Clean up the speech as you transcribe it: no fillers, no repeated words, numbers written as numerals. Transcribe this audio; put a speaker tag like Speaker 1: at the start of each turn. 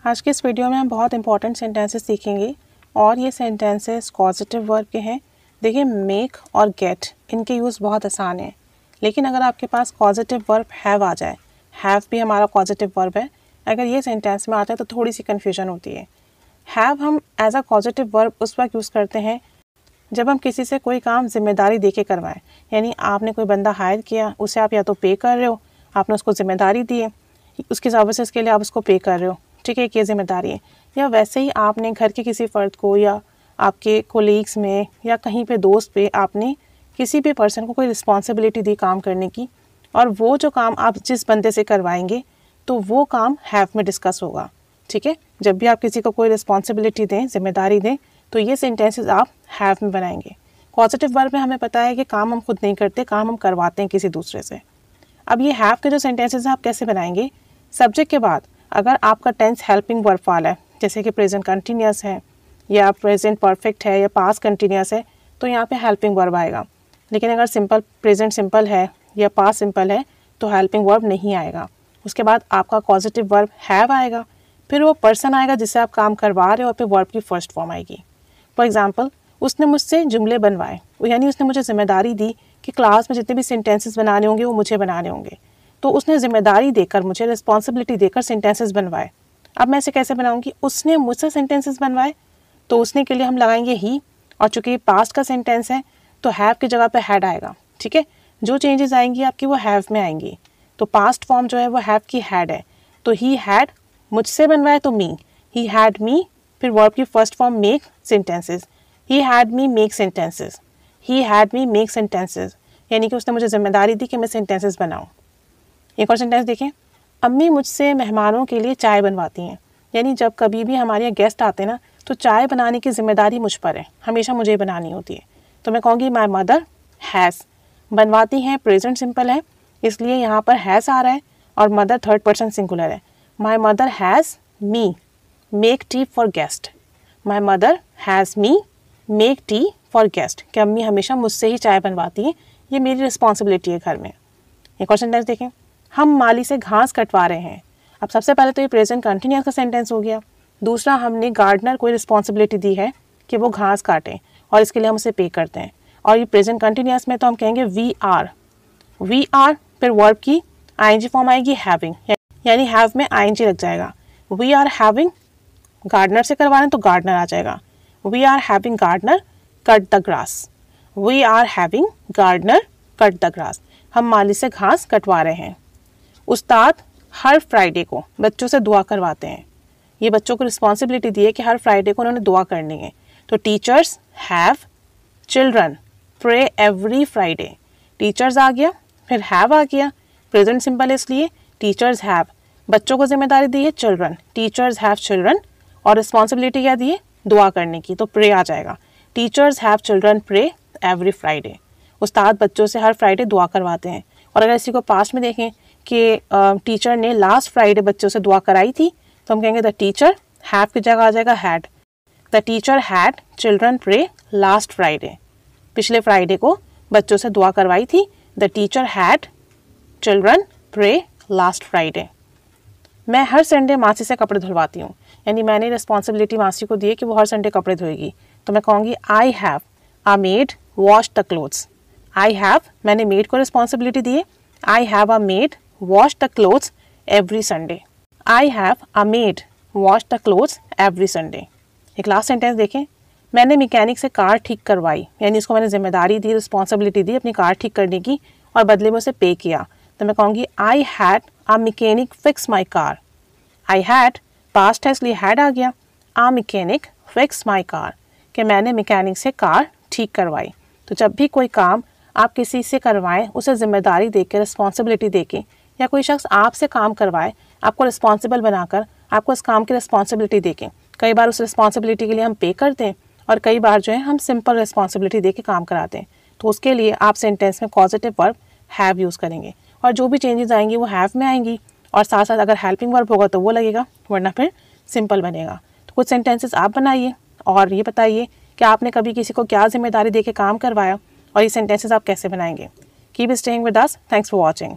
Speaker 1: आज के इस वीडियो में हम बहुत इंपॉर्टेंट सेंटेंसेस सीखेंगे और ये सेंटेंसेस कॉजेटिव वर्ब के हैं। देखिए मेक और गेट इनके यूज़ बहुत आसान है, लेकिन अगर आपके पास कॉजेटिव वर्ब हैव आ जाए, हैव भी हमारा कॉजेटिव वर्ब है, अगर ये सेंटेंस में आता है तो थोड़ी सी कन्फ्यूजन होती है। हैव हम एज अ पॉजिटिव वर्ब उस वक्त यूज़ करते हैं जब हम किसी से कोई काम जिम्मेदारी दे के करवाएं। यानी आपने कोई बंदा हायर किया, उसे आप या तो पे कर रहे हो, आपने उसको जिम्मेदारी दी है, उसकी सर्विसेज के लिए आप उसको पे कर रहे हो, ठीक है, ये जिम्मेदारी है। या वैसे ही आपने घर के किसी फ़र्द को या आपके कोलीग्स में या कहीं पे दोस्त पे आपने किसी भी पर्सन को कोई रिस्पॉन्सिबिलिटी दी काम करने की, और वो जो काम आप जिस बंदे से करवाएंगे तो वो काम हैव में डिस्कस होगा। ठीक है, जब भी आप किसी को कोई रिस्पॉन्सिबिलिटी दें, जिम्मेदारी दें, तो ये सेंटेंसेस आप हैव में बनाएंगे। पॉजिटिव वर्ब में हमें पता है कि काम हम खुद नहीं करते, काम हम करवाते हैं किसी दूसरे से। अब ये हैव के जो सेंटेंसेस हैं आप कैसे बनाएंगे? सब्जेक्ट के बाद अगर आपका टेंस हेल्पिंग वर्ब वाला है, जैसे कि प्रेजेंट कंटिन्यूस है या प्रेजेंट परफेक्ट है या पास्ट कंटिन्यूस है, तो यहाँ पे हेल्पिंग वर्ब आएगा। लेकिन अगर सिंपल प्रेजेंट सिंपल है या पास्ट सिंपल है तो हेल्पिंग वर्ब नहीं आएगा। उसके बाद आपका पॉजिटिव वर्ब हैव आएगा, फिर वो पर्सन आएगा जिससे आप काम करवा रहे हो और फिर वर्ब की फर्स्ट फॉर्म आएगी। फॉर एग्जाम्पल, उसने मुझसे जुमले बनवाए, यानी उसने मुझे जिम्मेदारी दी कि क्लास में जितने भी सेंटेंसेस बनाने होंगे वो मुझे बनाने होंगे, तो उसने जिम्मेदारी देकर, मुझे रिस्पॉन्सिबिलिटी देकर सेंटेंसेस बनवाए। अब मैं इसे कैसे बनाऊंगी? उसने मुझसे सेंटेंसेस बनवाए, तो उसने के लिए हम लगाएंगे ही, और चूंकि पास्ट का सेंटेंस है तो हैव की जगह पे हैड आएगा। ठीक है, जो चेंजेस आएंगी आपकी वो हैव में आएंगी। तो पास्ट फॉर्म जो है वो हैव की हैड है, तो ही हैड मुझसे बनवाए तो मी, ही हैड मी, फिर वर्ब की first form make sentences, he had me make sentences, he had me make sentences, यानी कि उसने मुझे जिम्मेदारी दी कि मैं सेंटेंसेस बनाऊं। एक और सेंटेंस देखें, अम्मी मुझसे मेहमानों के लिए चाय बनवाती हैं, यानी जब कभी भी हमारे यहाँ गेस्ट आते हैं ना तो चाय बनाने की जिम्मेदारी मुझ पर है, हमेशा मुझे बनानी होती है। तो मैं कहूँगी माई मदर हैज़, बनवाती हैं प्रेजेंट सिंपल है इसलिए यहाँ पर हैज़ आ रहा है, और मदर थर्ड पर्सन सिंगुलर है। My mother has me make tea for guest, my mother has me make tea for guest, कि अम्मी हमेशा मुझसे ही चाय बनवाती हैं, ये मेरी रिस्पॉन्सिबिलिटी है घर में। एक और सेंटेंस देखें, हम माली से घास कटवा रहे हैं। अब सबसे पहले तो ये प्रेजेंट कंटिन्यूस का सेंटेंस हो गया। दूसरा, हमने गार्डनर को रिस्पॉन्सिबिलिटी दी है कि वो घास काटें और इसके लिए हम उसे पे करते हैं, और ये प्रेजेंट कंटिन्यूस में तो हम कहेंगे वी आर, फिर वर्ब की आईएनजी फॉर्म आएगी हैविंग, यानी हैव में आईएनजी लग जाएगा। वी आर हैविंग, गार्डनर से करवा रहे हैं तो गार्डनर आ जाएगा। We are having gardener cut the grass, we are having gardener cut the grass, हम माली से घास कटवा रहे हैं। उस्ताद हर फ्राइडे को बच्चों से दुआ करवाते हैं, ये बच्चों को रिस्पॉन्सिबिलिटी दी है कि हर फ्राइडे को उन्होंने दुआ करनी है। तो teachers have children pray every Friday, teachers आ गया, फिर हैव आ गया, प्रेजेंट सिंपल है इसलिए टीचर्स हैव, बच्चों को जिम्मेदारी दी है चिल्ड्रन, टीचर्स हैव चिल्ड्रन, और रिस्पॉन्सिबिलिटी क्या दी है? दुआ करने की, तो प्रे आ जाएगा। Teachers have children pray every Friday, उस्ताद बच्चों से हर फ्राइडे दुआ करवाते हैं। और अगर इसी को पास्ट में देखें कि टीचर ने लास्ट फ्राइडे बच्चों से दुआ कराई थी, तो हम कहेंगे द टीचर हैव की जगह आ जाएगा had, the teacher had children pray last Friday, पिछले फ्राइडे को बच्चों से दुआ करवाई थी, the teacher had children pray last Friday. मैं हर संडे मासी से कपड़े धुलवाती हूँ, यानी मैंने रिस्पॉन्सिबिलिटी मासी को दी है कि वो हर संडे कपड़े धोएगी, तो मैं कहूँगी I have a made wash the clothes, I have, मैंने मेड को रिस्पॉन्सिबिलिटी दी है, I have a made wash the clothes every Sunday, I have a made wash the clothes every Sunday. एक लास्ट सेंटेंस देखें, मैंने mechanic से car ठीक करवाई, यानी इसको मैंने जिम्मेदारी दी, रिस्पॉन्सिबिलिटी दी अपनी कार ठीक करने की, और बदले में उसे पे किया, तो मैं कहूँगी I had a mechanic fix my car, I had passed है इसलिए हैड आ गया, a mechanic fix my car, कि मैंने मैकेनिक से कार ठीक करवाई। तो जब भी कोई काम आप किसी से करवाएं, उसे जिम्मेदारी देकर, रिस्पॉन्सिबिलिटी देके, या कोई शख्स आपसे काम करवाए, आपको रिस्पॉन्सिबल बनाकर, आपको उस काम की रिस्पॉन्सिबिलिटी देके, कई बार उस रिस्पॉन्सिबिलिटी के लिए हम पे करते हैं और कई बार जो है हम सिंपल रिस्पॉन्सिबिलिटी देके काम कराते हैं, तो उसके लिए आप सेंटेंस में पॉजिटिव वर्ब हैव यूज़ करेंगे, और जो भी चेंजेस आएंगी वो हैव में आएंगी, और साथ साथ अगर हेल्पिंग वर्ब होगा तो वो लगेगा, वरना फिर सिंपल बनेगा। तो कुछ सेंटेंसेस आप बनाइए और ये बताइए कि आपने कभी किसी को क्या जिम्मेदारी देके काम करवाया, और ये सेंटेंसेस आप कैसे बनाएंगे। Keep staying with us, thanks for watching.